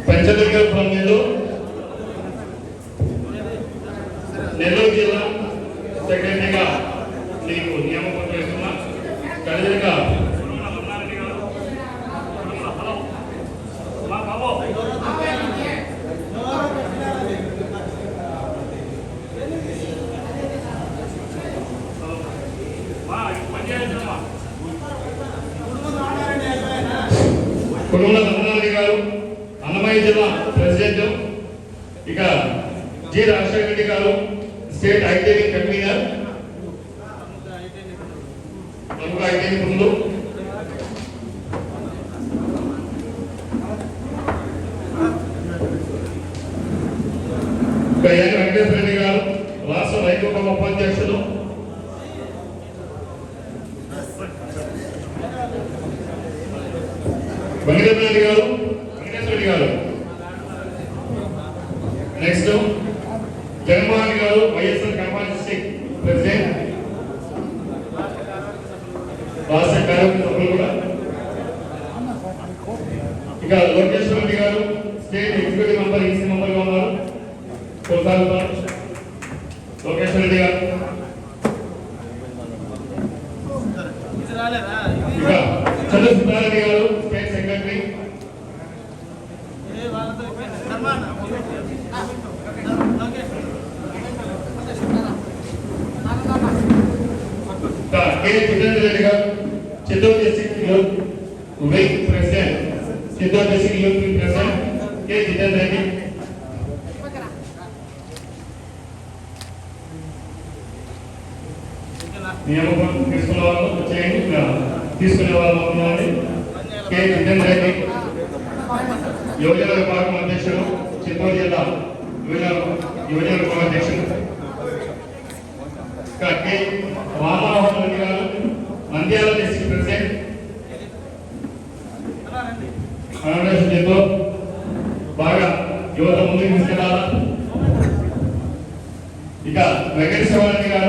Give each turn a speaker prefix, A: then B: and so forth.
A: పంచదుర్గ from Nellore జిల్లా సెక్రటరీగా నీకు నియామకం చేస్తున్నా. అదేవిధంగా కుటుంబ రమణారెడ్డి గారు అన్నమయ్య జిల్లా ప్రెసిడెంట్. ఇక G Rajasekhara Reddy garu state ITI convener. ప్రముఖ ఐటీఐ నిపుణులు. ఇక ఎన్ వెంకటేశ్వర రెడ్డి గారు రాష్ట్ర రైతు ఉపాధ్యక్షులు. వెంకటేశ్వర రెడ్డి గారు నెక్స్ట్ జగన్మోహన్ గారు వైఎస్ఆర్ కడప డిస్ట్రిక్ట్ ప్రెసిడెంట్. రాష్ట్ర కార్యవర్గ సభ్యులు కూడా. ఇక Lokeshwara Reddy garu state executive member, EC member గా ఉన్నారు, కొనసాగుతారు. లోకేశ్వర రెడ్డి గారు. ఇక Chandrashekar garu state secretary. K Jitendra Reddy garu Chittoor district youth wing president. Chittoor district youth wing president K Jitendra Reddy. నియామకం తీసుకున్న వాళ్ళు చేయండి, తీసుకునే వాళ్ళు అవుతున్నారని. కె జితేంద్ర రెడ్డి యువజన విభాగం అధ్యక్షుడు, చిత్తూరు జిల్లా యువజన విభాగం అధ్యక్షుడు. కె రామమోహన్ రెడ్డి గారు నంద్యాల డిస్ట్రిక్ట్ ప్రెసిడెంట్. జిల్లా బాగా యువత ముందుకు తీసుకెళ్లాలా. ఇక వెంకటేశ్వర రెడ్డి గారు